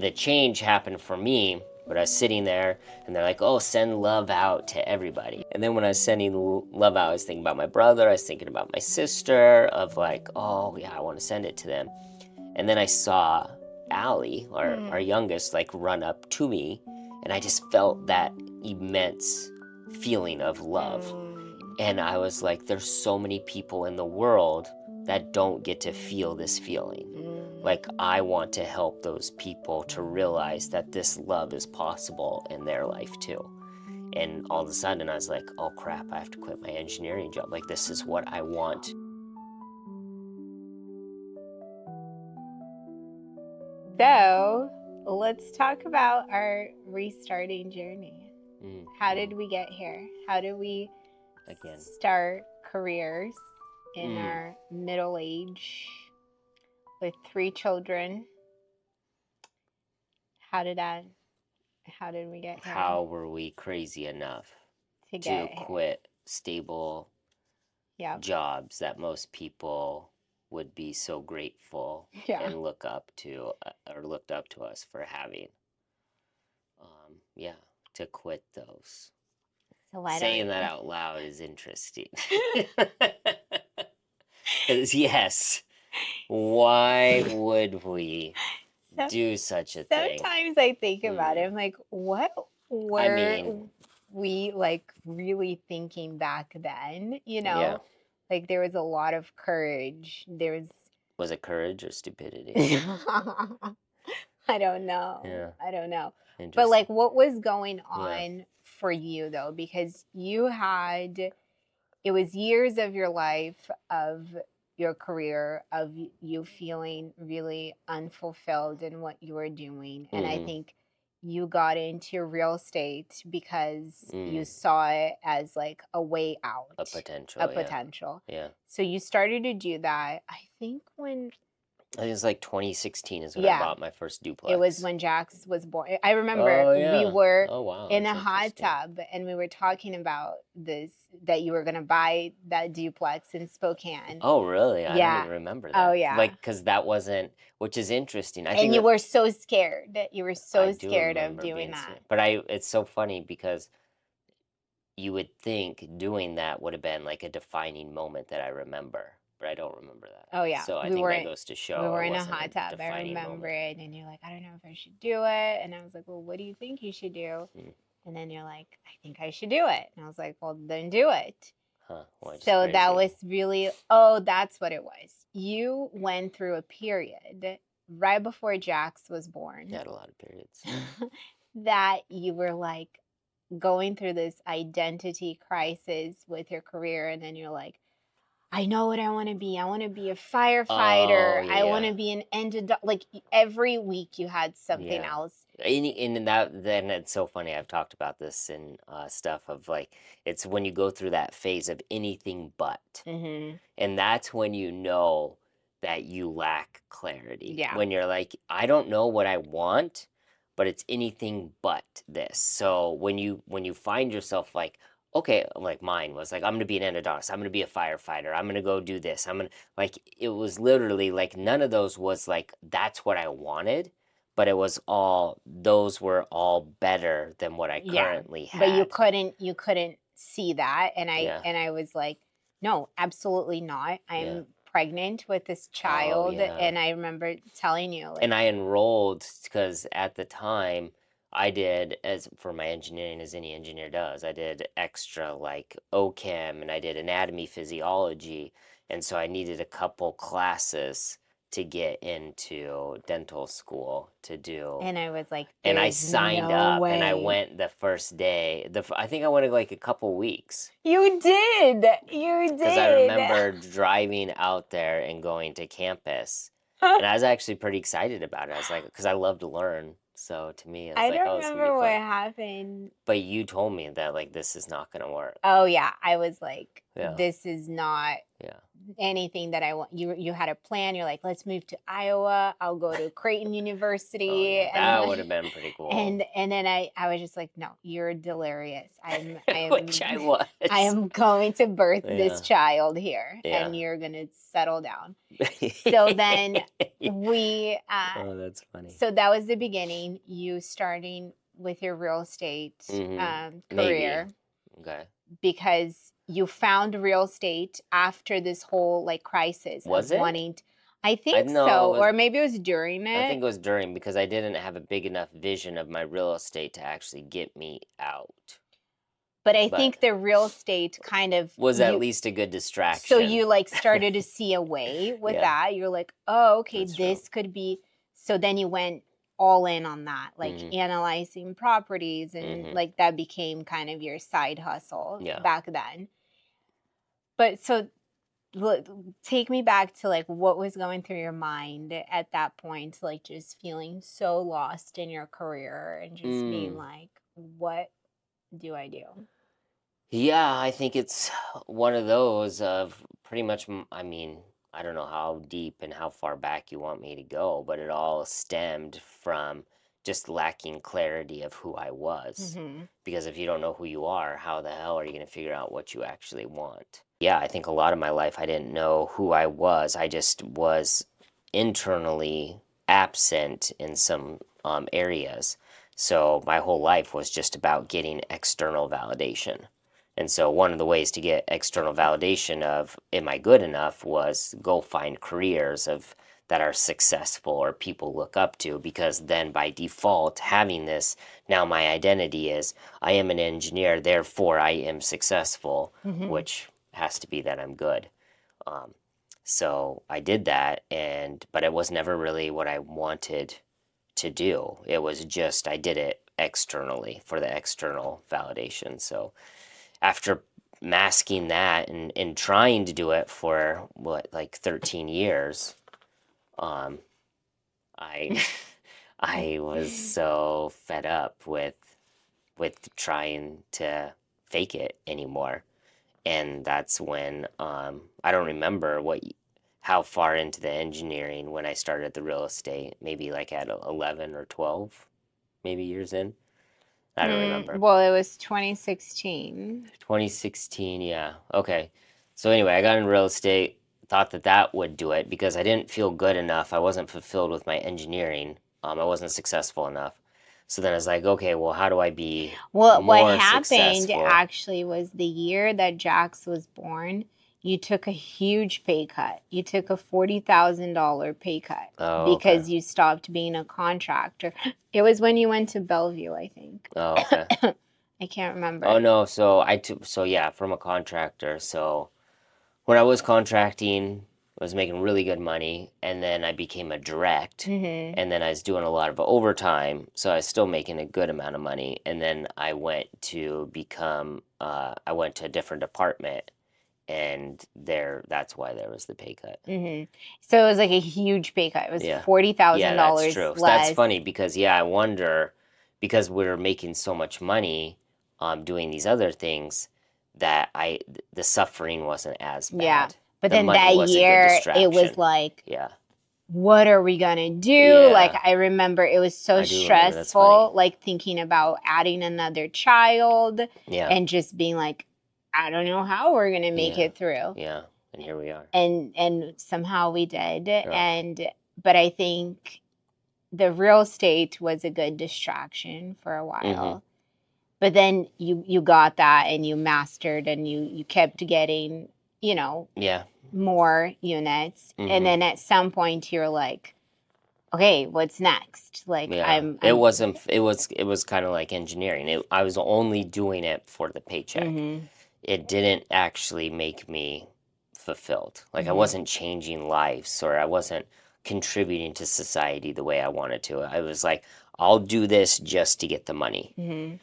The change happened for me, but I was sitting there and they're like, oh, send love out to everybody. And then when I was sending love out, I was thinking about my brother, I was thinking about my sister, of like, oh, yeah, I want to send it to them. And then I saw Allie, our youngest, like run up to me, and I just felt that immense feeling of love. And I was like, there's so many people in the world that don't get to feel this feeling. Like, I want to help those people to realize that this love is possible in their life too. And all of a sudden, I was like, oh crap, I have to quit my engineering job. Like, this is what I want. So let's talk about our restarting journey. How did we get here? How did we Again. start careers in our middle age with 3 children? How did we get here? How were we crazy enough to quit stable jobs that most people would be so grateful and looked up to us for having? To quit those. So saying that out loud is interesting. Because yes, why would we do such a thing? Sometimes I think about it. I'm like, what were we like really thinking back then? Yeah. Like there was a lot of courage. Was it courage or stupidity? I don't know. Yeah. I don't know. But like, what was going on for you though? Because it was years of your life, of your career, of you feeling really unfulfilled in what you were doing. And I think you got into real estate because you saw it as like a way out. A potential. Yeah. So you started to do that. I think it was like 2016 is when I bought my first duplex. It was when Jax was born. I remember we were in a hot tub and we were talking about this, that you were going to buy that duplex in Spokane. Oh, really? I don't even remember that. Oh, yeah. Like, because that wasn't, which is interesting. And you were so scared. You were so scared of doing that. But it's so funny because you would think doing that would have been like a defining moment that I remember. But I don't remember that. Oh, yeah. So I think that goes to show. We were in a hot tub. I remember it. And you're like, I don't know if I should do it. And I was like, well, what do you think you should do? And then you're like, I think I should do it. And I was like, well, then do it. Huh. So that was really, that's what it was. You went through a period right before Jax was born. You had a lot of periods. That you were like going through this identity crisis with your career. And then you're like, I know what I want to be. I want to be a firefighter. I want to be an engine. Like every week you had something else. And then it's so funny. I've talked about this in stuff of like, it's when you go through that phase of anything but. And that's when you know that you lack clarity. Yeah. When you're like, I don't know what I want, but it's anything but this. So when you find yourself like, okay, like mine was like, I'm going to be an endodontist. I'm going to be a firefighter. I'm going to go do this. Like, it was literally like, none of those was like, that's what I wanted, but it was those were all better than what I currently had. But you couldn't see that. And I was like, no, absolutely not. I'm pregnant with this child. And I remember telling you. And I enrolled because at the time, I did, as for my engineering, as any engineer does, I did extra like OChem and I did anatomy physiology. And so I needed a couple classes to get into dental school to do. And I was like, and I signed up and I went the first day. I think I went like a couple weeks. You did. Because I remember driving out there and going to campus. And I was actually pretty excited about it. I was like, because I love to learn. So to me, I don't remember what happened. But you told me that like this is not going to work. Oh yeah, I was like, this is not. Yeah. anything that I want. You had a plan. You're like, let's move to Iowa. I'll go to Creighton Oh University, yeah, and that would like, have been pretty cool. and then I was just like, no, you're delirious. Which I I was. am going to birth this Yeah, child here, and yeah. you're gonna settle down. So then we Oh, that's funny. so that was the beginning, you starting with your real estate Maybe. career, Okay. because you found real estate after this whole like crisis Was of it? wanting I I think know it so, was. or maybe it was during I think it. it was during because I didn't have a big enough vision of my real estate to actually get me out. But I But think the real estate kind of was at you least a good so distraction. you like started to see a way with Yeah, that. You're like, "Oh, okay, that's true. this could be." So then you went all in on that, like hmm analyzing properties, and hmm like that became kind of your side hustle Yeah. back then. But so look, take me back to like what was going through your mind at that point, like just feeling so lost in your career and just being Mm. like, what do I do? Yeah, I think it's one of those of pretty much, I mean, I don't know how deep and how far back you want me to go, but it all stemmed from just lacking clarity of who I was. Hmm. Because if you don't know who you are, how the hell are you going to figure out what you actually want? Yeah, I think a lot of my life I didn't know who I was. I just was internally absent in some areas. So my whole life was just about getting external validation. And so one of the ways to get external validation of am I good enough was go find careers of that are successful or people look up to, because then by default having this, now my identity is I am an engineer, therefore I am successful, Hmm. which has to be that I'm good. Um, so I did that, and but it was never really what I wanted to do. It was just I did it externally for the external validation. So after masking that and trying to do it for what, like 13 years, um, I I was so fed up with trying to fake it anymore. And that's when I don't remember how far into the engineering when I started the real estate, maybe like at 11 or 12 maybe years in. I don't remember. Well, it was 2016. 2016, yeah. Okay. So anyway, I got in real estate, thought that that would do it because I didn't feel good enough. I wasn't fulfilled with my engineering. I wasn't successful enough. So then I was like, okay, well, how do I be Well, what more happened successful? actually was the year that Jax was born, you took a huge pay cut. You took a $40,000 pay cut Oh, okay. because you stopped being a contractor. It was when you went to Bellevue, I think. Oh, okay. I can't Oh remember. no, so I took so yeah, from a contractor. So when I was contracting, I was making really good money, and then I became a direct, Hmm. and then I was doing a lot of overtime, so I was still making a good amount of money. And then I went to I went to a different department, and that's why there was the pay cut. Hmm. So it was like a huge pay cut. It was Yeah, forty yeah, thousand that's dollars true. So that's less. funny because yeah, I wonder because we're making so much money, doing these other things that the suffering wasn't as Yeah. bad. But The then money that was a good year, it was distraction. like, Yeah, what are we gonna do? Like, yeah, I remember it was so I do remember. That's funny. stressful, like thinking about adding another child Yeah, and just being like, I don't know how we're gonna make yeah, it through. yeah. And here we are. And somehow we did. Yeah. But I think the real estate was a good distraction for a Mm-hmm. while. But then you got that and you mastered and you kept getting, you know, Yeah. more units. And Mm-hmm. then at some point you're like, okay, what's next? Like Yeah. It I'm wasn't. It was kind of like engineering. I was only doing it for the paycheck. Mhm. It didn't actually make me fulfilled. Like I Mhm. wasn't changing lives or I wasn't contributing to society the way I wanted to. I was like, I'll do this just to get the money. Mhm.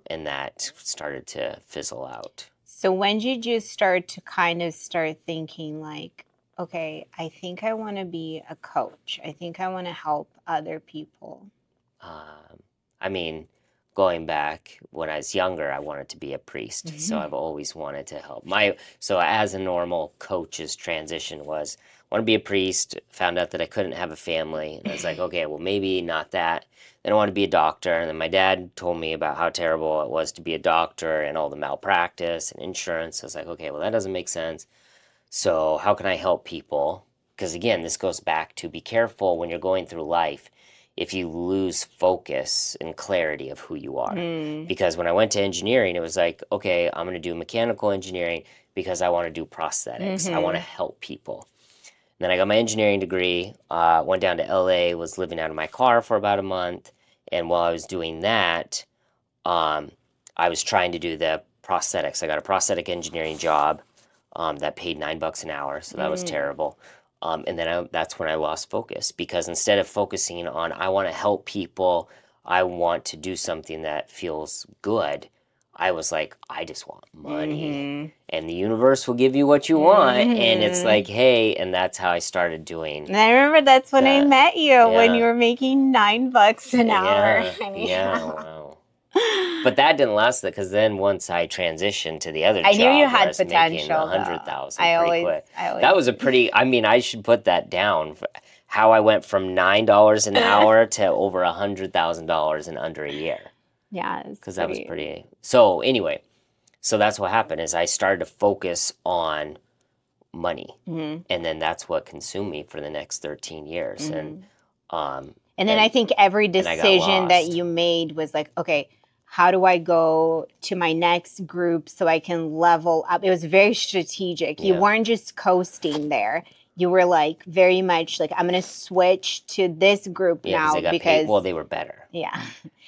And that started to fizzle out. So when did you start to kind of start thinking like, okay, I think I want to be a coach. I think I want to help other people. Um, I mean, going back when I was younger, I wanted to be a priest. So I've always wanted to help. So as a normal coach's transition was, I want to be a priest, found out that I couldn't have a family. And I was like, okay, well, maybe not that. Then I want to be a doctor. And then my dad told me about how terrible it was to be a doctor and all the malpractice and insurance. I was like, okay, well, that doesn't make sense. So how can I help people? Because again, this goes back to be careful when you're going through life if you lose focus and clarity of who you are. Because when I went to engineering, it was like, okay, I'm going to do mechanical engineering because I want to do prosthetics. I want to help people. And then I got my engineering degree, went down to LA, was living out of my car for about a month. And while I was doing that, I was trying to do the prosthetics. I got a prosthetic engineering job that paid $9 an hour, so that was terrible. And then that's when I lost focus, because instead of focusing on I want to help people, I want to do something that feels good, I was like, I just want money, and the universe will give you what you want. And it's like, hey, and that's how I started doing. And I remember that's when I met you, when Yeah. you were making $9 an hour. Yeah, wow. But that didn't last, because then once I transitioned to the other I job, knew you where I had was making potential, though. 100,000 I pretty always, quick. I always. That was a pretty. I mean, I should put that down. How I went from $9 an hour to over $100,000 in under a year, Yeah, because that was pretty. So anyway, so that's what happened is I started to focus on money, and then that's what consumed me for the next 13 years. And then I think every and I got decision that lost. you made was like, okay, how do I go to my next group so I can level up? It was very strategic. You Yeah. weren't just coasting there. You were like very much like, I'm going to switch to this group Yeah, now they got because paid. Well, they were better. yeah.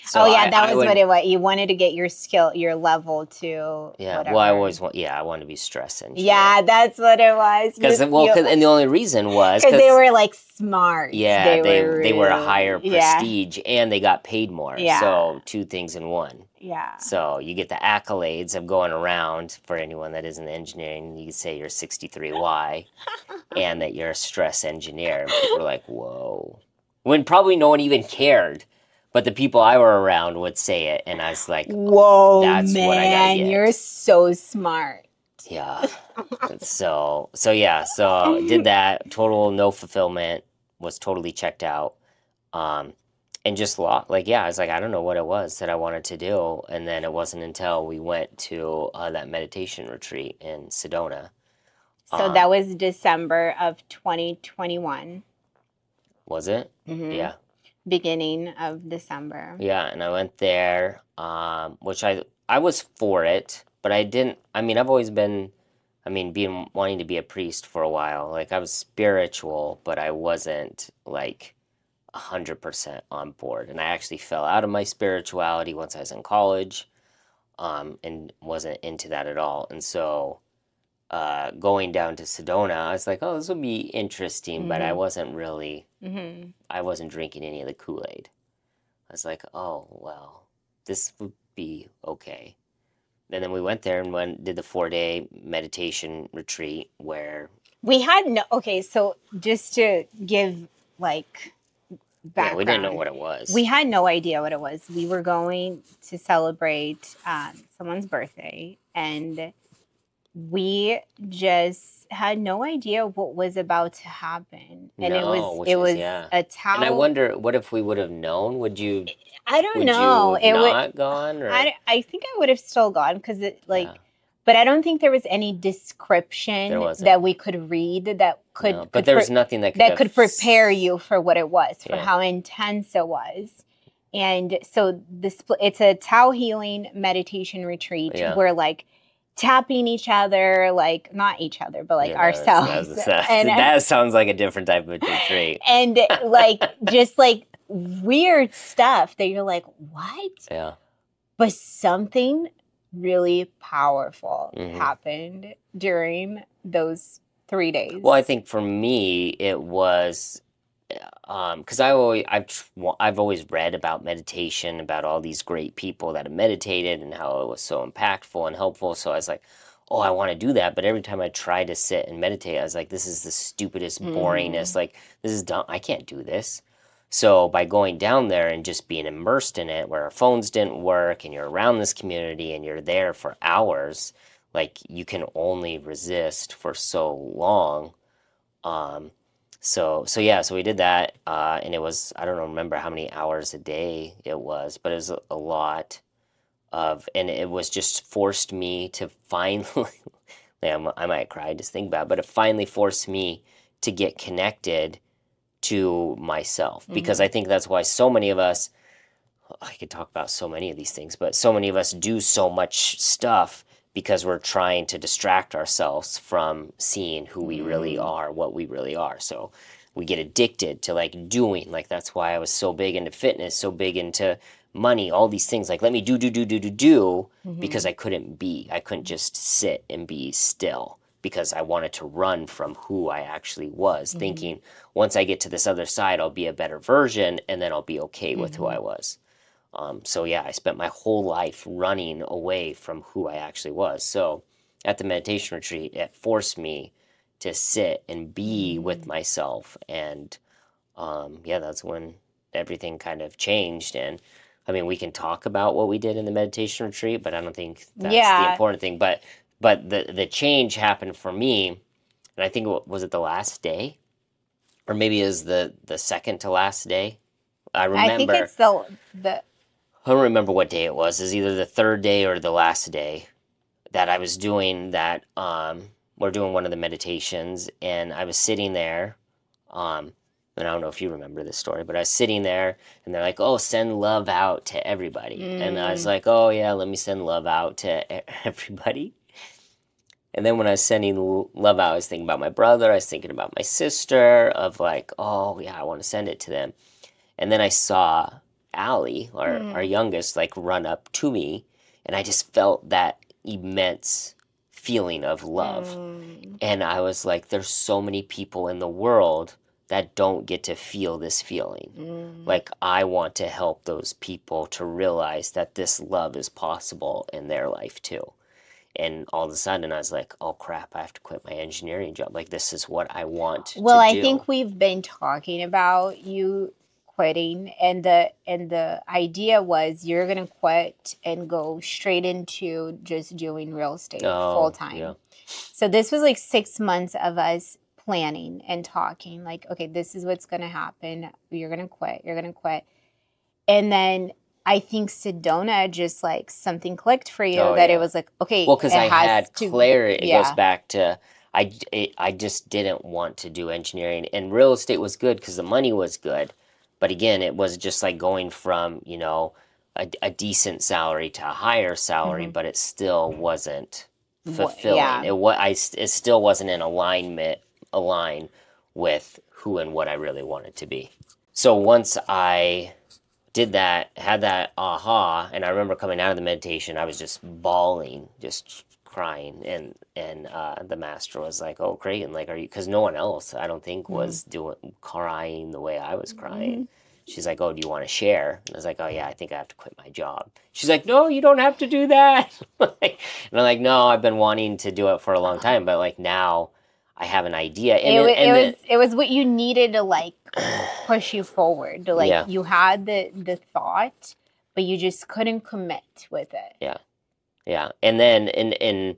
So Oh yeah, that I was would, what it was. You wanted to get your skill, your level to Yeah, whatever. well, I always want. Yeah, I wanted to be stress engineer. Yeah, that's what it was. And the only reason was because they were like smart. Yeah, they were a really- higher yeah, prestige, and they got paid more. Yeah. So two things in one. yeah. So you get the accolades of going around. For anyone that isn't engineering, you could say you're 63Y, and that you're a stress engineer. And people are like, whoa. When probably no one even cared, but the people I were around would say it, and I was like, Whoa, that's man, what I gotta get. You're so smart. Yeah. So did that. Total no fulfillment. Was totally checked out. And just lost. Like, yeah, I was like, I don't know what it was that I wanted to do. And then it wasn't until we went to that meditation retreat in Sedona. So that was December of 2021. Was it? Yeah. Beginning of December. Yeah, and I went there, which I was for it, but I didn't. I mean, I've always been, wanting to be a priest for a while. Like, I was spiritual, but I wasn't like 100% on board. And I actually fell out of my spirituality once I was in college, and wasn't into that at all. And so, going down to Sedona, I was like, oh, this will be interesting, but I wasn't really. I wasn't drinking any of the Kool-Aid. I was like, oh, well, this would be okay. And then we went there and did the 4-day meditation retreat where we had no. Okay, so just to give like background, yeah, we didn't know what it was. We had no idea what it was. We were going to celebrate someone's birthday, and we just had no idea what was about to happen. And it was a Tao. And I wonder, what if we would have known? Would you? I don't know. Would you have not gone? Or? I think I would have still gone because but I don't think there was any description that we could read that could. No, but there was nothing that could prepare you for what it was, for how intense it was. And so it's a Tao healing meditation retreat where like tapping each other, like not each other, but like ourselves. That sounds like a different type of retreat. And like just like weird stuff that you're like, what? Yeah. But something really powerful happened during those 3 days. Well, I think for me it was because I've always read about meditation, about all these great people that have meditated and how it was so impactful and helpful. So I was like, oh, I want to do that. But every time I tried to sit and meditate, I was like, this is the stupidest, boringest. Like, this is dumb. I can't do this. So by going down there and just being immersed in it, where our phones didn't work and you're around this community and you're there for hours, like you can only resist for so long. Um, so yeah, so we did that, and it was, I don't remember how many hours a day it was, but it was a lot of, and it was just forced me to finally, I might cry just think about it, but it finally forced me to get connected to myself, because I think that's why so many of us, I could talk about so many of these things, but so many of us do so much stuff because we're trying to distract ourselves from seeing who we really are, what we really are. So we get addicted to like doing, like that's why I was so big into fitness, so big into money, all these things, like let me do because I couldn't be. I couldn't just sit and be still because I wanted to run from who I actually was, thinking once I get to this other side, I'll be a better version and then I'll be okay with who I was. So yeah, I spent my whole life running away from who I actually was. So at the meditation retreat, it forced me to sit and be with myself. And yeah, that's when everything kind of changed. And I mean, we can talk about what we did in the meditation retreat, but I don't think that's the Yeah. important thing. But the change happened for me, and I think was it the last day, or maybe it was the second to last day. I I think remember. it's the I don't remember what day it was. It was either the third day or the last day that I was doing that. We're doing one of the meditations, and I was sitting there. Um, and I don't know if you remember this story, but I was sitting there, and they're like, "Oh, send love out to everybody," and I was like, "Oh yeah, let me send love out to everybody." And then when I was sending love out, I was thinking about my brother. I was thinking about my sister. Of like, oh yeah, I want to send it to them. And then I saw Allie, our youngest, like run up to me, and I just felt that immense feeling of love. And I was like, there's so many people in the world that don't get to feel this feeling. Like, I want to help those people to realize that this love is possible in their life too. And all of a sudden, I was like, oh crap, I have to quit my engineering job. Like, this is what I want Well, to I do. think we've been talking about you quitting, and the idea was you're gonna quit and go straight into just doing real estate full Oh, time. yeah. So this was like 6 months of us planning and talking, like, okay, this is what's gonna happen. You're gonna quit. You're gonna quit. And then I think Sedona just like something clicked for you Oh, that it yeah. was like, okay, Well, because it I has had to, clarity. It goes yeah. back to I just didn't want to do engineering, and real estate was good because the money was good, but again, it was just like going from a decent salary to a higher salary, but it still wasn't fulfilling. Yeah. It still wasn't in align with who and what I really wanted to be. So once I did that, had that aha, and I remember coming out of the meditation, I was just bawling, just crying, and the master was like, "Oh, Creighton, like, are you?" Because no one else, I don't think, was doing crying the way I was crying. She's like, "Oh, do you want to share?" And I was like, "Oh yeah, I think I have to quit my job." She's like, "No, you don't have to do that." And I'm like, "No, I've been wanting to do it for a long time, but like now I have an idea." It was what you needed to like push you forward. To like Yeah, you had the thought, but you just couldn't commit with it. yeah, yeah, and then in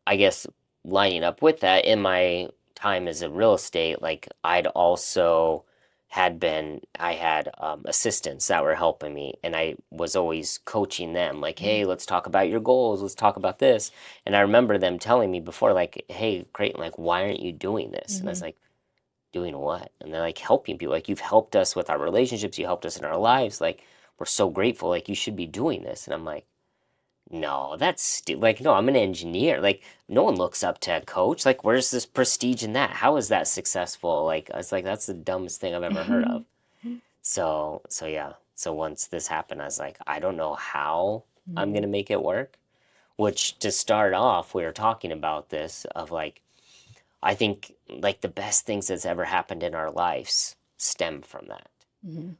I guess lining up with that, in my time as a real estate, like I had assistants that were helping me, and I was always coaching them, like, hey, let's talk about your goals, let's talk about this. And I remember them telling me before, like, hey, Creighton, like, why aren't you doing this? And I was like, doing what? And they're like, helping people. Like, you've helped us with our relationships, you helped us in our lives. Like, we're so grateful. Like, you should be doing this. And I'm like, no, that's like, no, I'm an engineer. Like, no one looks up to a coach. Like, where's this prestige in that? How is that successful? Like, I was like, that's the dumbest thing I've ever heard of. So yeah. So once this happened, I was like, I don't know how I'm gonna make it work. Which, to start off, we were talking about this of like, I think like the best things that's ever happened in our lives stem from that.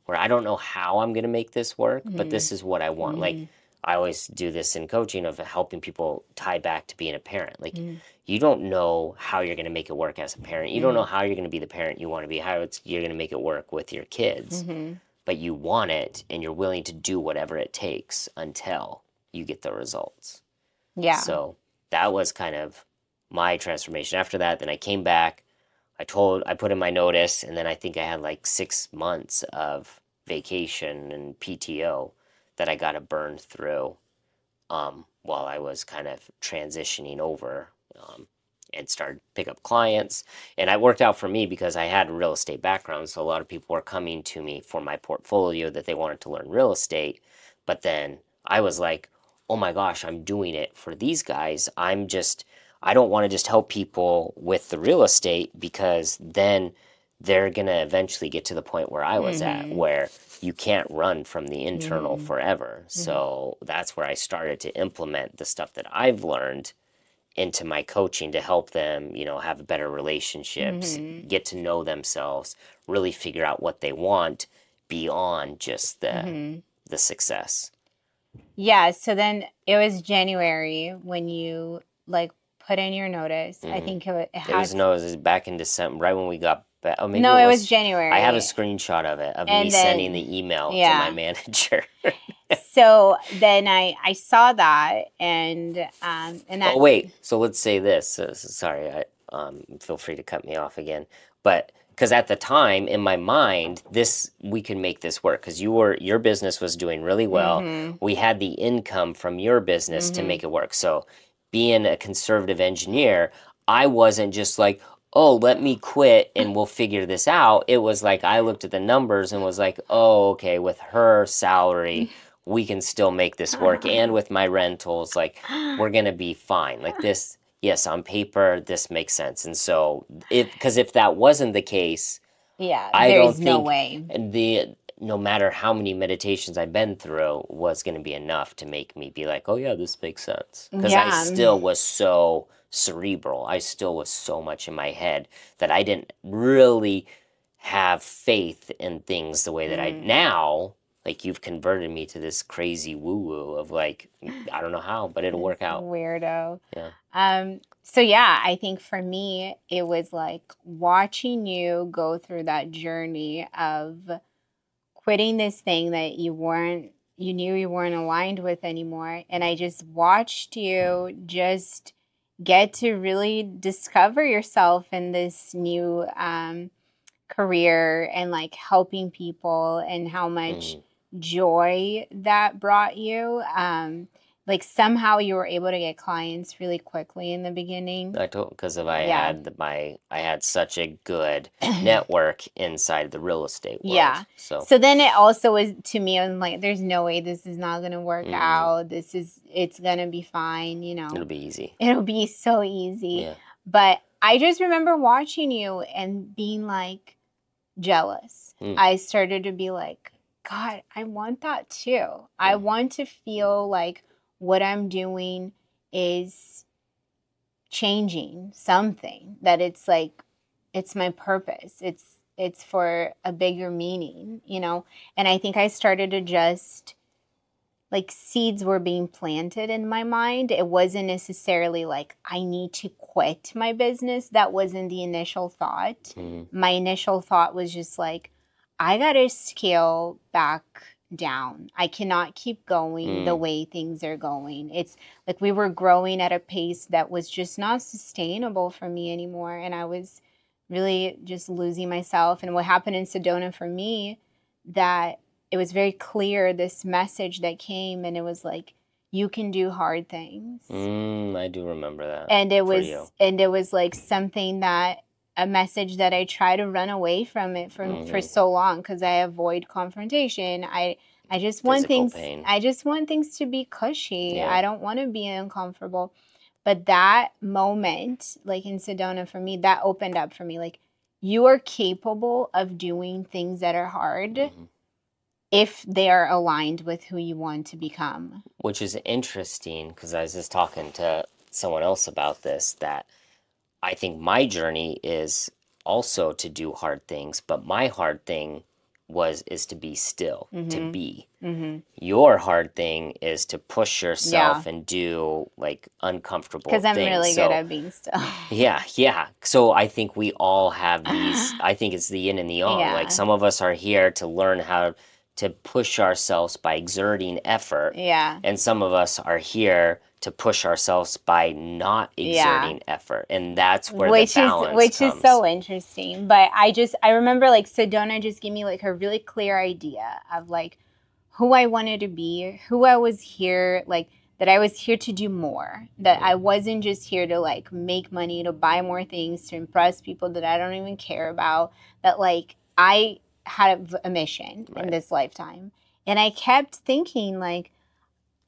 Where I don't know how I'm gonna make this work, but this is what I want. Like, I always do this in coaching of helping people tie back to being a parent. Like, you don't know how you're going to make it work as a parent. You don't know how you're going to be the parent you want to be, you're going to make it work with your kids. But you want it, and you're willing to do whatever it takes until you get the results. Yeah. So that was kind of my transformation. After that, then I came back. I put in my notice, and then I think I had like 6 months of vacation and PTO that I got to burn through while I was kind of transitioning over and started to pick up clients. And it worked out for me because I had a real estate background, so a lot of people were coming to me for my portfolio that they wanted to learn real estate. But then I was like, oh my gosh, I'm doing it for these guys. I don't want to just help people with the real estate, because then they're going to eventually get to the point where I was at, where you can't run from the internal forever. So that's where I started to implement the stuff that I've learned into my coaching to help them, have better relationships, get to know themselves, really figure out what they want beyond just the success. Yeah, so then it was January when you like put in your notice. I think It was back in December, right when we got back. Oh, maybe No, it it was was January. I have a screenshot of it, of me And sending then the email to my yeah. manager. So then I saw that and that Oh wait, so let's say this. Sorry, feel free to cut me off again. But because at the time in my mind, we can make this work, because your business was doing really well. We had the income from your business to make it work. So being a conservative engineer, I wasn't just like, oh, let me quit and we'll figure this out. It was like I looked at the numbers and was like, oh, okay, with her salary, we can still make this work. And with my rentals, like, we're going to be fine. Like, this, yes, on paper, this makes sense. And so, because if that wasn't the case, yeah, I don't there's no think way. no matter how many meditations I've been through was going to be enough to make me be like, oh yeah, this makes sense. Because I Yeah. still was so cerebral. I still was so much in my head that I didn't really have faith in things the way that I now. Like, you've converted me to this crazy woo woo of like, I don't know how, but it'll work out. Weirdo. Yeah. So yeah, I think for me it was like watching you go through that journey of quitting this thing that you knew you weren't aligned with anymore, and I just watched you just get to really discover yourself in this new career and like helping people, and how much joy that brought you. Like somehow you were able to get clients really quickly in the beginning. I told, because of I had such a good network inside the real estate world. Yeah. So then it also was, to me, I'm like, there's no way this is not gonna work out. It's gonna be fine, it'll be easy. It'll be so easy. Yeah. But I just remember watching you and being like jealous. I started to be like, God, I want that too. I want to feel like what I'm doing is changing something, that it's like it's my purpose. It's for a bigger meaning, And I think I started to just like seeds were being planted in my mind. It wasn't necessarily like I need to quit my business. That wasn't the initial thought. My initial thought was just like, I got to scale back down. I cannot keep going the way things are going. It's like we were growing at a pace that was just not sustainable for me anymore. And I was really just losing myself. And what happened in Sedona for me, that it was very clear, this message that came, and it was like, you can do hard things. I do remember that. And it was like something that, a message that I try to run away from it for so long, because I avoid confrontation. I just want pain. I just want things to be cushy. Yeah. I don't want to be uncomfortable. But that moment, like in Sedona for me, that opened up for me. Like, you are capable of doing things that are hard if they are aligned with who you want to become. Which is interesting, because I was just talking to someone else about this, that I think my journey is also to do hard things, but my hard thing is to be still, to be. Mm-hmm. Your hard thing is to push Yeah. yourself and do like uncomfortable Because I'm things. really good at being still. Yeah. So I think we all have these, I think it's the yin and the yang. Like Yeah. some of us are here to learn how to push ourselves by exerting effort, Yeah. and some of us are here to push ourselves by not Yeah. exerting effort. And that's where the Which balance is comes. so interesting. But I remember like Sedona just gave me like a really clear idea of like who I wanted to be, who I was here, like that I was here to do more, that I wasn't just here to like make money, to buy more things, to impress people that I don't even care about, that like I had a mission in Right. this lifetime. And I kept thinking like,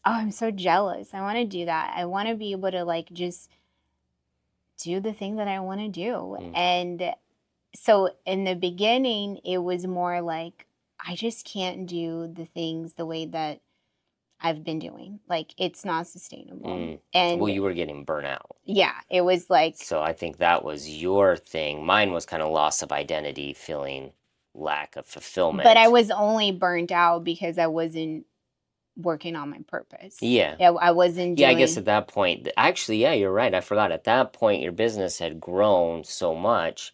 oh, I'm so jealous. I want to do that. I want to be able to like just do the thing that I want to do. And so in the beginning, it was more like, I just can't do the things the way that I've been doing. Like, it's not sustainable. And Well, you were getting burnt out. yeah, it was like, So I think that was your thing. Mine was kind of loss of identity, feeling lack of fulfillment. but I was only burnt out because I wasn't working on my purpose. Yeah. I wasn't doing. Yeah, I guess at that point, actually, yeah, you're right. I forgot. At that point, your business had grown so much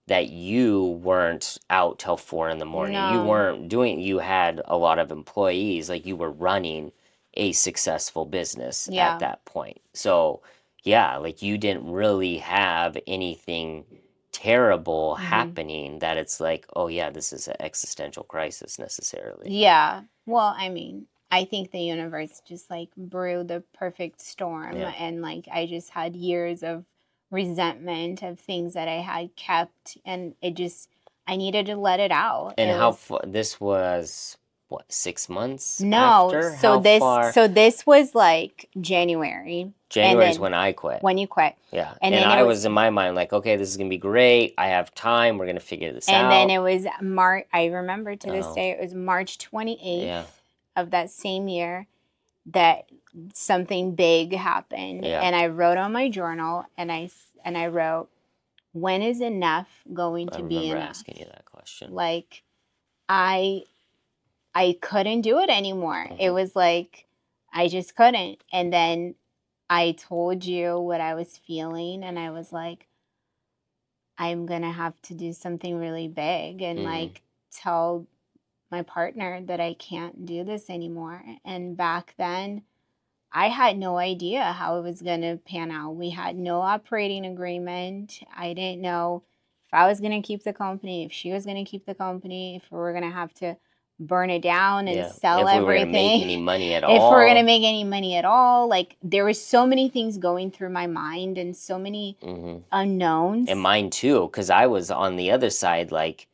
that you weren't out till 4 in the morning. You No. weren't doing, you had a lot of employees, like you were running a successful business Yeah. at that point. So, yeah, like you didn't really have anything terrible happening that it's like, oh, yeah, this is an existential crisis necessarily. Yeah. Well, I mean, I think the universe just like brewed the perfect storm. Yeah. And like I just had years of resentment of things that I had kept. And I needed to let it out. And It how was, this was what, 6 months no. after? So How far? this was like January. January is then- when I quit. When you quit. Yeah. And And then I it was in my mind like, okay, this is going to be great. I have time. We're going to figure this out. And then it was I remember to this Oh. day, it was March 28th Yeah. of that same year that something big happened. Yeah. And I wrote on my journal and I wrote, when is enough going I to be remember enough? asking you that question. Like I couldn't do it anymore. It was like I just couldn't. And then I told you what I was feeling and I was like, I'm gonna have to do something really big and like tell my partner that I can't do this anymore. And back then, I had no idea how it was gonna pan out. We had no operating agreement. I didn't know if I was gonna keep the company, if she was gonna keep the company, if we were gonna have to burn it down and sell if we everything. were going to make any money at all. If we're gonna make any money at all. Like there was so many things going through my mind and so many unknowns. And mine too, because I was on the other side like,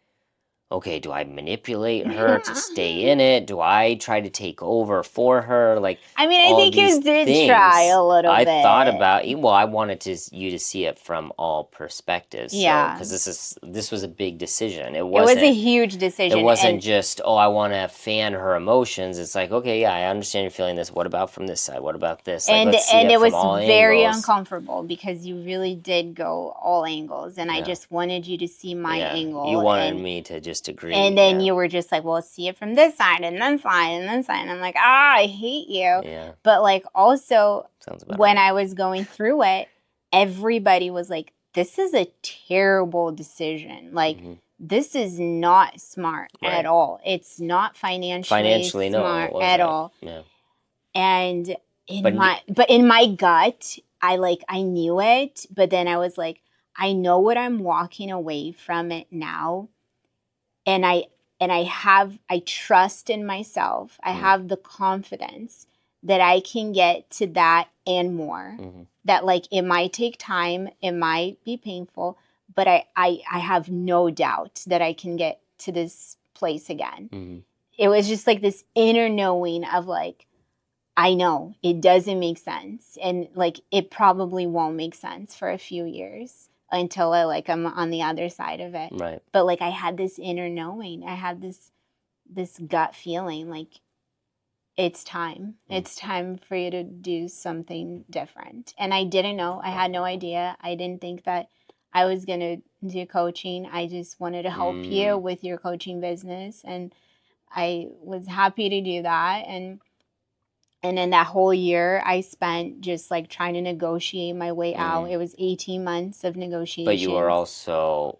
okay, do I manipulate her to stay in it? Do I try to take over for her? Like, I mean, I all think you these did things. try a little I bit. thought about, well, I wanted you to see it from all perspectives. Yeah. Because this was a big decision. It was a huge decision. It wasn't just, oh, I want to fan her emotions. It's like, okay, yeah, I understand you're feeling this. What about from this side? What about this? Like, And let's see it was from all very angles. uncomfortable because you really did go all angles, and I just wanted you to see my angle. You wanted me to just agree. And then you were just like, well, see it from this side and then side and then side. And I'm like, I hate you. Yeah. But like also Sounds about when right. I was going through it, everybody was like, this is a terrible decision. Like this is not smart at all. It's not financially smart at all. Yeah. And in my gut, I knew it, but then I was like, I know what I'm walking away from it now. And I trust in myself. I have the confidence that I can get to that and more. That like it might take time, it might be painful, but I have no doubt that I can get to this place again. It was just like this inner knowing of like, I know it doesn't make sense. And like, it probably won't make sense for a few years until I'm on the other side of it. Right. But like, I had this inner knowing. I had this gut feeling like it's time. It's time for you to do something different. And I didn't know. I had no idea. I didn't think that I was going to do coaching. I just wanted to help you with your coaching business. And I was happy to do that. And in that whole year, I spent just like trying to negotiate my way out. It was 18 months of negotiations. But you were also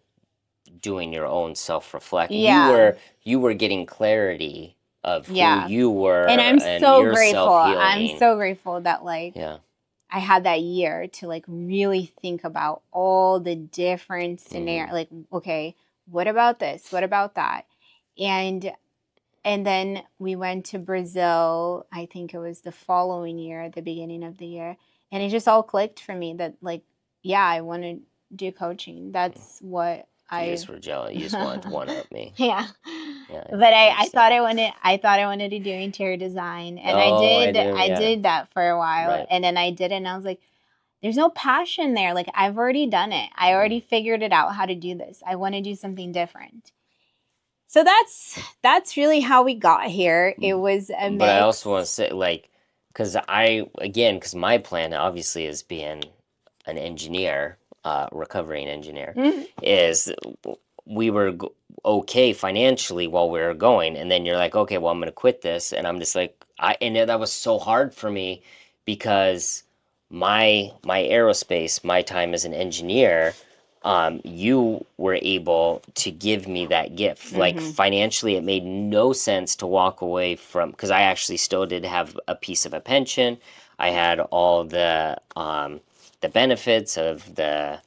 doing your own self-reflection. Yeah. You were getting clarity of who Yeah. you were And I'm so your grateful. I'm self-healing. so grateful that like Yeah. I had that year to like really think about all the different scenarios. Like, okay, what about this? What about that? And then we went to Brazil. I think it was the following year, at the beginning of the year, and it just all clicked for me that like, yeah, I want to do coaching. That's what You just were jealous. You just wanted to one up me. Yeah. Yeah. But I thought I wanted to do interior design, and I did that for a while, Right. and then I did it, and I was like, there's no passion there. Like, I've already done it. I already figured it out how to do this. I want to do something different. So that's really how we got here. It was a mix. But I also want to say, like, because my plan obviously is being an engineer, recovering engineer, is we were okay financially while we were going, and then you're like, okay, well, I'm gonna quit this, and I'm just like, and that was so hard for me because my aerospace, my time as an engineer, you were able to give me that gift. Like financially, it made no sense to walk away from, because I actually still did have a piece of a pension. I had all the benefits of the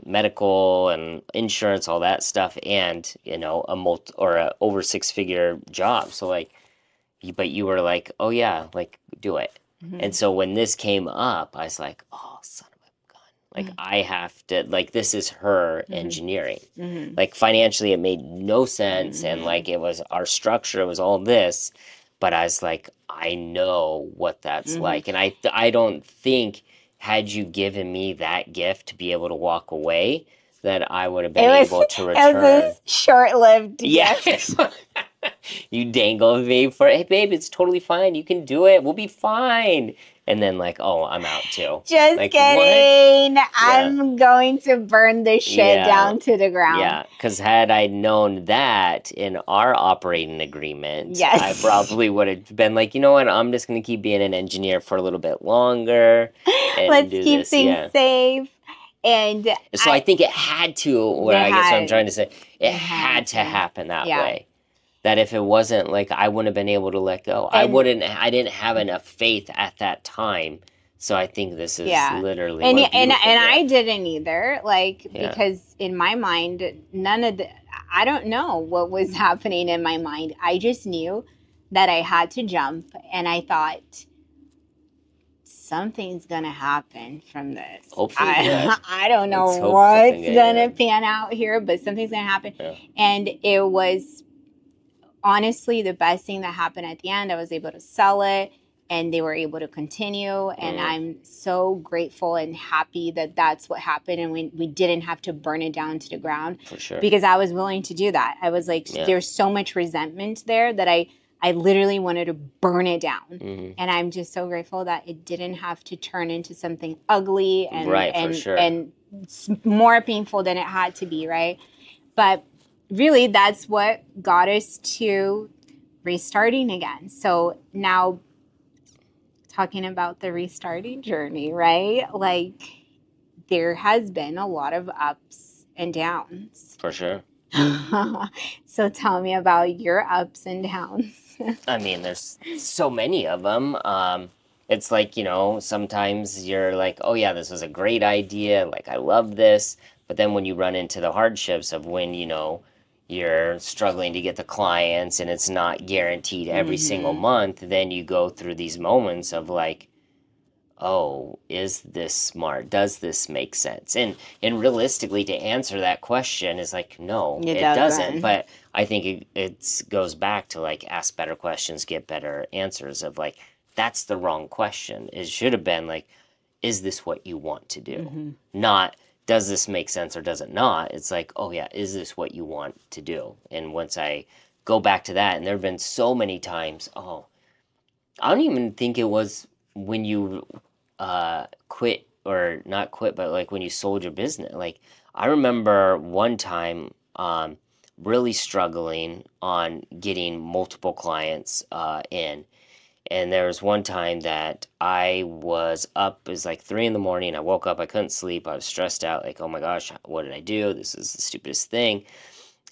medical and insurance, all that stuff, and a over 6-figure job. So like, but you were like, oh yeah, like do it. And so when this came up, I was like, oh son of a gun, like I have to, like this is her engineering. Like financially, it made no sense, and like it was our structure, it was all this, but I was like, I know what that's like, and I don't think had you given me that gift to be able to walk away, that I would have been able to return. It was a short-lived gift. You dangled me for, hey babe, it's totally fine. You can do it. We'll be fine. And then like, oh, I'm out too. Just like, kidding. What? I'm going to burn this shit down to the ground. Yeah, because had I known that in our operating agreement, yes, I probably would have been like, you know what, I'm just going to keep being an engineer for a little bit longer. And let's keep things safe. And so I think it had to, I guess what I'm trying to say, it had to happen that way. That if it wasn't, like, I wouldn't have been able to let go. I didn't have enough faith at that time. So I think this is literally and I didn't either, like, because in my mind, I don't know what was happening in my mind. I just knew that I had to jump, and I thought something's gonna happen from this. Hopefully, I don't know what's gonna pan out here, but something's gonna happen. Yeah. And it was honestly the best thing that happened at the end. I was able to sell it, and they were able to continue, and I'm so grateful and happy that that's what happened, and we didn't have to burn it down to the ground. For sure. Because I was willing to do that. I was like, there's so much resentment there that I literally wanted to burn it down. And I'm just so grateful that it didn't have to turn into something ugly and and more painful than it had to be, right? But really, that's what got us to restarting again. So now, talking about the restarting journey, right? Like, there has been a lot of ups and downs. For sure. So tell me about your ups and downs. I mean, there's so many of them. It's like, sometimes you're like, oh yeah, this was a great idea. Like, I love this. But then when you run into the hardships of when, you're struggling to get the clients and it's not guaranteed every single month, then you go through these moments of like, oh, is this smart? Does this make sense? And realistically, to answer that question is like, no, it doesn't. But I think it goes back to like, ask better questions, get better answers of like, that's the wrong question. It should have been like, is this what you want to do? Not, does this make sense or does it not? It's like, oh yeah, is this what you want to do? And once I go back to that, and there have been so many times, I don't even think it was when you quit or not quit, but like when you sold your business. Like I remember one time really struggling on getting multiple clients in. And there was one time that I was up, it was like 3 in the morning. I woke up, I couldn't sleep, I was stressed out, like, oh my gosh, what did I do? This is the stupidest thing.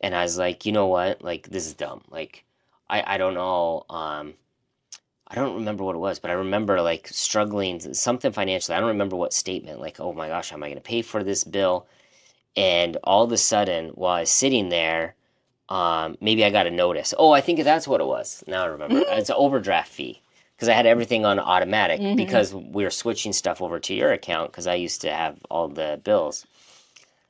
And I was like, you know what? Like, this is dumb. Like, I don't know. I don't remember what it was, but I remember like struggling something financially. I don't remember what statement, like, oh my gosh, how am I going to pay for this bill? And all of a sudden, while I was sitting there, maybe I got a notice. Oh, I think that's what it was. Now I remember. It's an overdraft fee because I had everything on automatic because we were switching stuff over to your account because I used to have all the bills.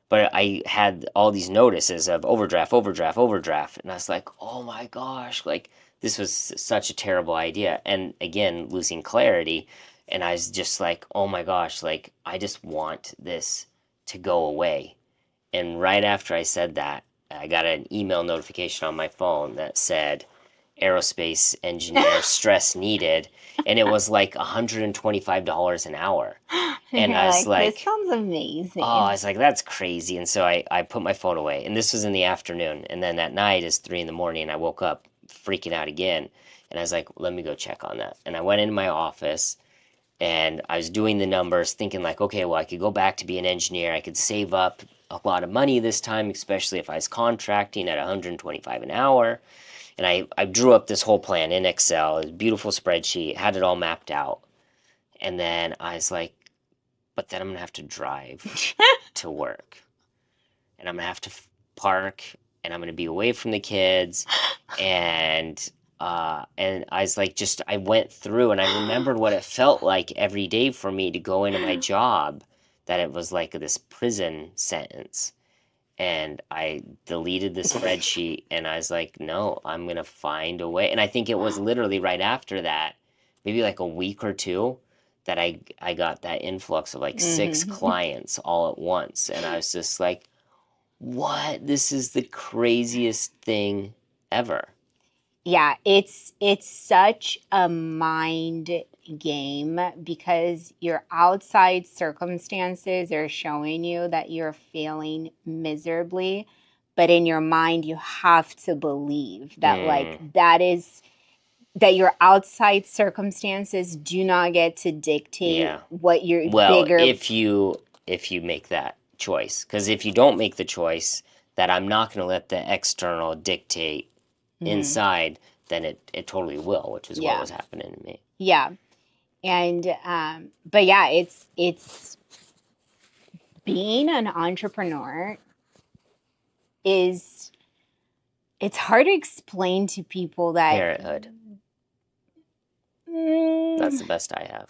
But I had all these notices of overdraft, overdraft, overdraft, and I was like, "Oh my gosh, like this was such a terrible idea." And again, losing clarity, and I was just like, "Oh my gosh, like I just want this to go away." And right after I said that, I got an email notification on my phone that said aerospace engineer stress needed, and it was like $125 an hour. And You're I was like, this like, sounds oh, I amazing. was like, that's crazy. And so I put my phone away. And this was in the afternoon. And then that night is 3 in the morning. And I woke up freaking out again. And I was like, let me go check on that. And I went into my office and I was doing the numbers, thinking like, okay, well, I could go back to be an engineer. I could save up a lot of money this time, especially if I was contracting at 125 an hour. And I drew up this whole plan in Excel, a beautiful spreadsheet, had it all mapped out. And then I was like, but then I'm gonna have to drive to work, and I'm gonna have to park, and I'm gonna be away from the kids, and and I was like, just I went through, and I remembered what it felt like every day for me to go into my job, that it was like this prison sentence. And I deleted the spreadsheet, and I was like, no, I'm gonna find a way. And I think it was literally right after that, maybe like a week or two, that I got that influx of like six clients all at once. And I was just like, what? This is the craziest thing ever. Yeah, it's such a mind game because your outside circumstances are showing you that you're failing miserably, but in your mind you have to believe that like Mm, that your outside circumstances do not get to dictate yeah. what your Well, bigger. if you make that choice, because if you don't make the choice that I'm not going to let the external dictate Mhm. inside, then it totally will, which is what Yeah. was happening to me. Yeah. And but yeah, it's being an entrepreneur is it's hard to explain to people that Parenthood. That's mm, the best I have.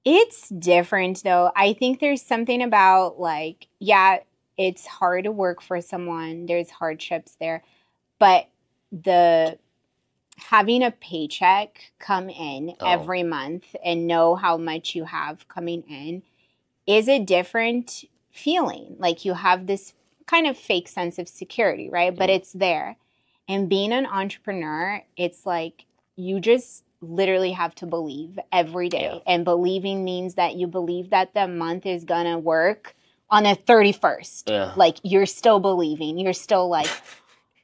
it's different though. I think there's something about like, yeah, it's hard to work for someone. There's hardships there, but the having a paycheck come in Oh, every month and know how much you have coming in is a different feeling. Like you have this kind of fake sense of security, right? But mm, it's there. And being an entrepreneur, it's like you just literally have to believe every yeah. day. And believing means that you believe that the month is going to work on the 31st. Yeah. Like you're still believing. You're still like,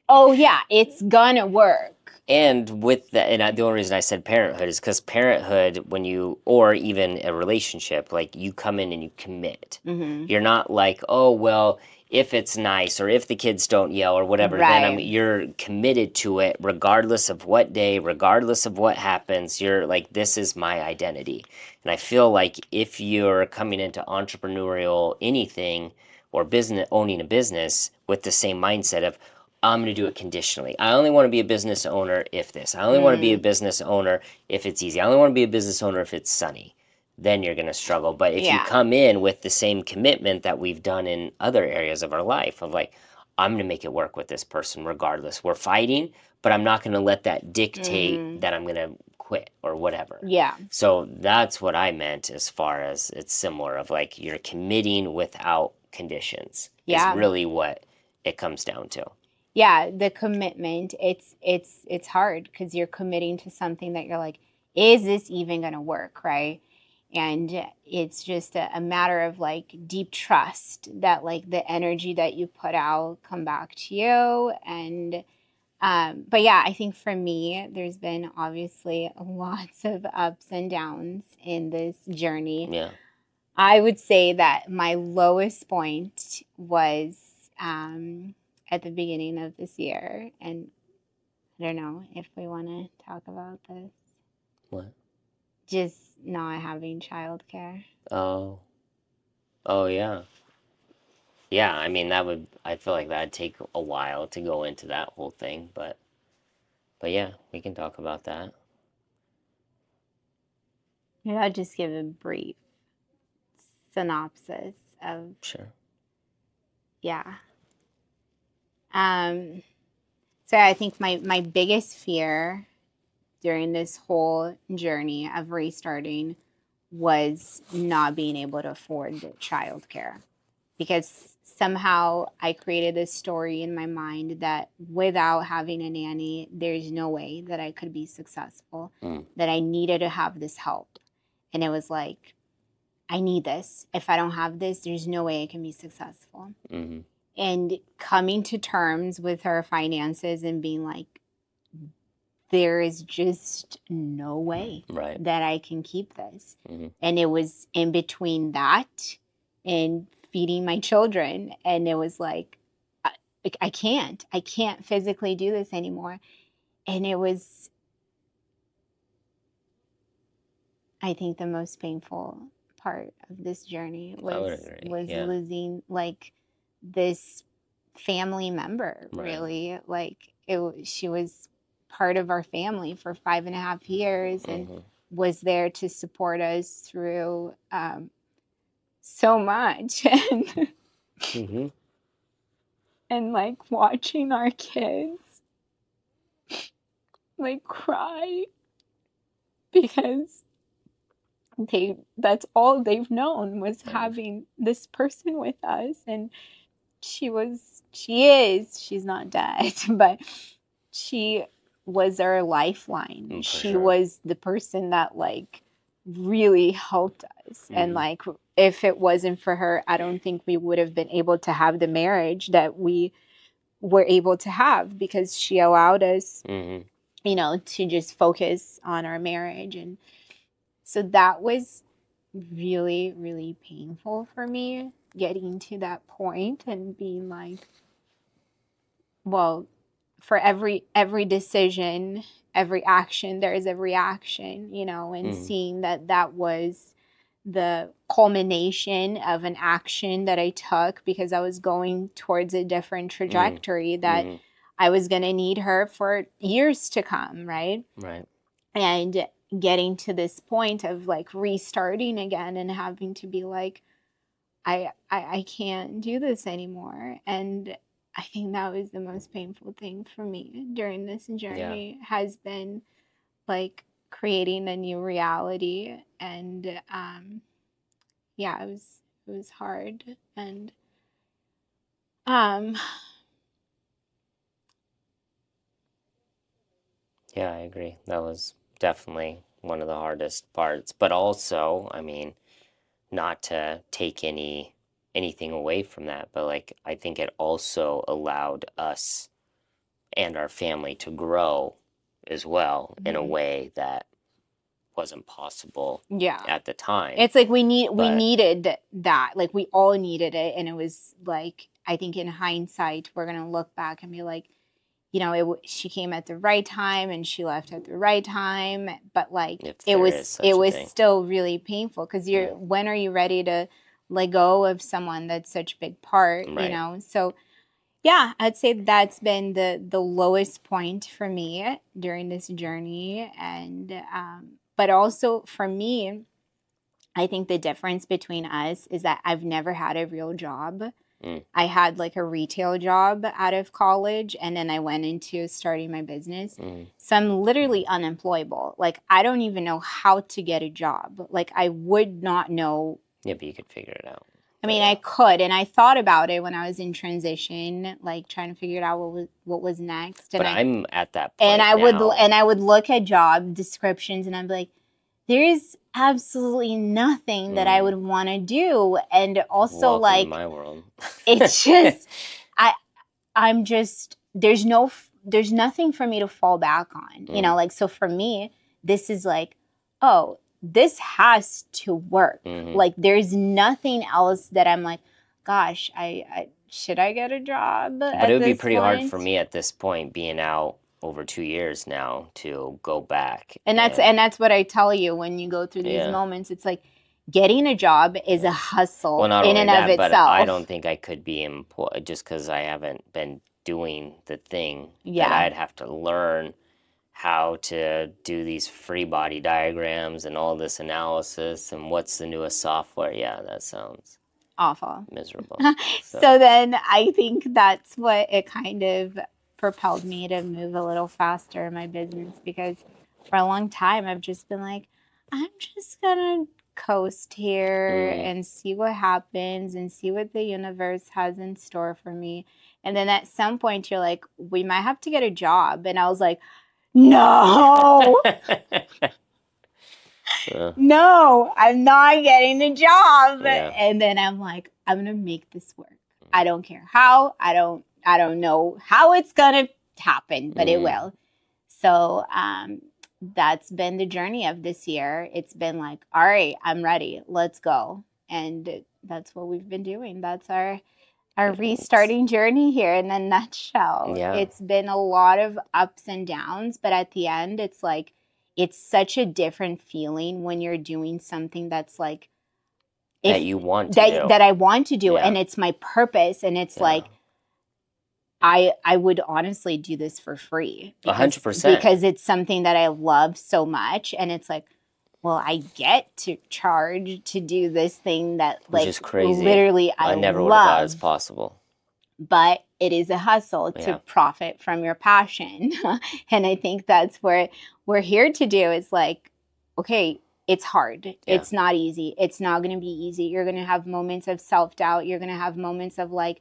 oh, yeah, it's going to work. And with that, and the only reason I said parenthood is because parenthood, when you, or even a relationship, like you come in and you commit. Mm-hmm. You're not like, oh, well, if it's nice or if the kids don't yell or whatever, then Right. you're committed to it regardless of what day, regardless of what happens. You're like, this is my identity. And I feel like if you're coming into entrepreneurial anything or business, owning a business with the same mindset of, I'm going to do it conditionally. I only want to be a business owner if this. I only want to be a Mm, business owner if it's easy. I only want to be a business owner if it's sunny. Then you're going to struggle. But if you yeah. come in with the same commitment that we've done in other areas of our life, of like, I'm going to make it work with this person regardless. We're fighting, but I'm not going to let that dictate Mm-hmm. that I'm going to quit or whatever. Yeah. So that's what I meant as far as it's similar of like you're committing without conditions is Yeah. really what it comes down to. Yeah, the commitment, it's hard because you're committing to something that you're like, is this even going to work, right? And it's just a matter of like deep trust that like the energy that you put out come back to you. And but yeah, I think for me, there's been obviously lots of ups and downs in this journey. Yeah. I would say that my lowest point was at the beginning of this year. And I don't know if we want to talk about this. What? Just not having childcare. Oh. Oh, yeah. Yeah, I mean, I feel like that'd take a while to go into that whole thing, but yeah, we can talk about that. Maybe I'll just give a brief synopsis of, Sure. yeah. Um, so I think my biggest fear during this whole journey of restarting was not being able to afford childcare, because somehow I created this story in my mind that without having a nanny, there's no way that I could be successful, that I needed to have this help. And it was like, I need this. If I don't have this, there's no way I can be successful. Mm-hmm. And coming to terms with our finances and being like, there is just no way Right. that I can keep this. Mm-hmm. And it was in between that and feeding my children. And it was like, I can't physically do this anymore. And it was, I think, the most painful part of this journey I would was agree. Yeah. losing like this family member. Right. Really, like she was part of our family for 5.5 years and Mm-hmm. was there to support us through so much. Mm-hmm. And like watching our kids like cry because that's all they've known was having this person with us. And she's not dead, but she was our lifeline. For She sure. was the person that like really helped us. Mm-hmm. And like if it wasn't for her, I don't think we would have been able to have the marriage that we were able to have, because she allowed us, Mm-hmm. you know, to just focus on our marriage. And so that was really, really painful for me, getting to that point and being like, well, for every decision, every action, there is a reaction, you know, and seeing that was the culmination of an action that I took because I was going towards a different trajectory that I was going to need her for years to come, right? Right. And getting to this point of like restarting again and having to be like, I can't do this anymore. And I think that was the most painful thing for me during this journey, has been like creating a new reality. And yeah, it was hard. And Yeah, I agree. That was definitely one of the hardest parts. But also, I mean, not to take anything away from that, but like I think it also allowed us and our family to grow as well in a way that wasn't possible yeah, at the time. it's like we needed that, like we all needed it. And it was like, I think in hindsight we're gonna look back and be like, you know, she came at the right time and she left at the right time. But like it was still really painful, because when are you ready to let go of someone that's such a big part, Right. you know? So yeah, I'd say that's been the lowest point for me during this journey. And but also for me, I think the difference between us is that I've never had a real job. I had like a retail job out of college, and then I went into starting my business. So I'm literally unemployable. Like I don't even know how to get a job. Like I would not know. Yeah, but you could figure it out. I mean, I could, and I thought about it when I was in transition, like trying to figure out what was next. And but I'm at that point and I would look at job descriptions, and I'd be like, there's absolutely nothing that I would want to do. And also, Welcome like, to my world. it's just, I'm just, there's nothing for me to fall back on, you know, like, so for me, this is like, oh, this has to work. Like, there's nothing else that I'm like, gosh, I should I get a job But it would be pretty hard for me at this point, being out over 2 years now, to go back. And that's what I tell you when you go through these moments. It's like, getting a job is a hustle Well, not in only and that, of but itself. I don't think I could be employed just because I haven't been doing the thing that I'd have to learn how to do these free body diagrams and all this analysis and what's the newest software. Yeah, that sounds awful, miserable. So then I think that's what it kind of propelled me to move a little faster in my business, because for a long time I've just been like, I'm just gonna coast here and see what happens and see what the universe has in store for me. And then at some point you're like, we might have to get a job. And I was like, no. No, I'm not getting a job. And then I'm like, I'm gonna make this work. I don't care how. I don't know how it's gonna happen, but it will. So that's been the journey of this year. It's been like, all right, I'm ready. Let's go. And that's what we've been doing. That's our restarting journey here in a nutshell. It's been a lot of ups and downs, but at the end, it's like, it's such a different feeling when you're doing something that's like, that you want to do. That I want to do, and it's my purpose, and it's like, I would honestly do this for free. 100%. Because it's something that I love so much, and it's like, well, I get to charge to do this thing that, like, which is crazy. Literally I never would have thought it was possible. But it is a hustle to profit from your passion. And I think that's what we're here to do, is like, okay, it's hard. It's not easy. It's not going to be easy. You're going to have moments of self-doubt. You're going to have moments of like,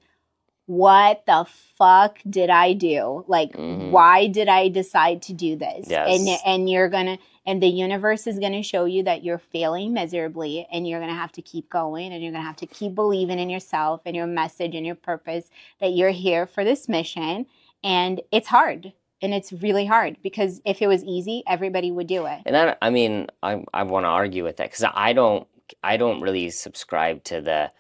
what the fuck did I do? Like, why did I decide to do this? And you're going to, and the universe is going to show you that you're failing miserably, and you're going to have to keep going, and you're going to have to keep believing in yourself and your message and your purpose, that you're here for this mission. And it's hard. And it's really hard, because if it was easy, everybody would do it. And I mean, I want to argue with that, because I don't really subscribe to the,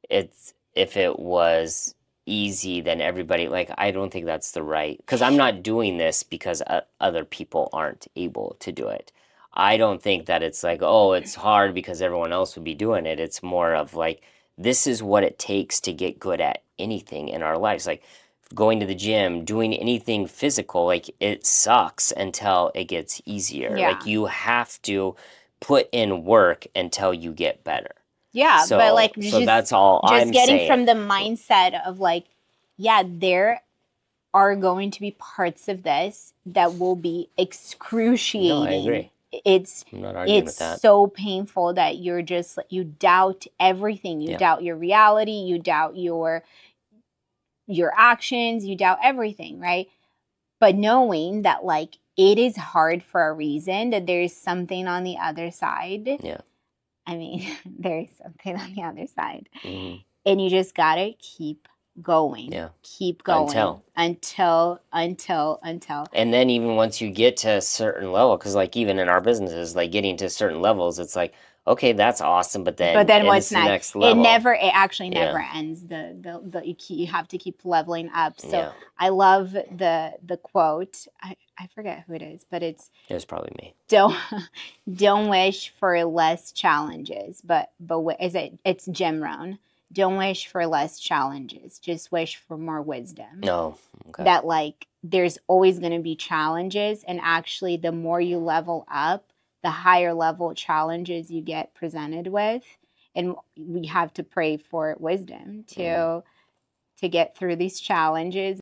if it was easy, then everybody, like, I don't think that's the right, because I'm not doing this because other people aren't able to do it. I don't think that it's like, oh, it's hard because everyone else would be doing it. It's more of like, this is what it takes to get good at anything in our lives. Like, going to the gym, doing anything physical, like, it sucks until it gets easier. Like, you have to put in work until you get better. Yeah, so, but like, so that's all I'm getting saying. from the mindset of like, yeah, there are going to be parts of this that will be excruciating. No, I agree. I'm not arguing with that. So painful that you're just, you doubt everything. You doubt your reality. You doubt your actions. You doubt everything, right? But knowing that, like, it is hard for a reason, that there is something on the other side. Yeah. I mean, there is something on the other side. And you just gotta keep going. Yeah. Keep going. Until. And then even once you get to a certain level, because like even in our businesses, like getting to certain levels, it's like, okay, that's awesome, but then what's the next level? It actually never ends. You have to keep leveling up. So I love the quote. I forget who it is, but it was probably me. Don't wish for less challenges, but it's Jim Rohn. Don't wish for less challenges. Just wish for more wisdom. No. Okay. That, like, there's always going to be challenges, and actually the more you level up, the higher level challenges you get presented with. And we have to pray for wisdom to get through these challenges.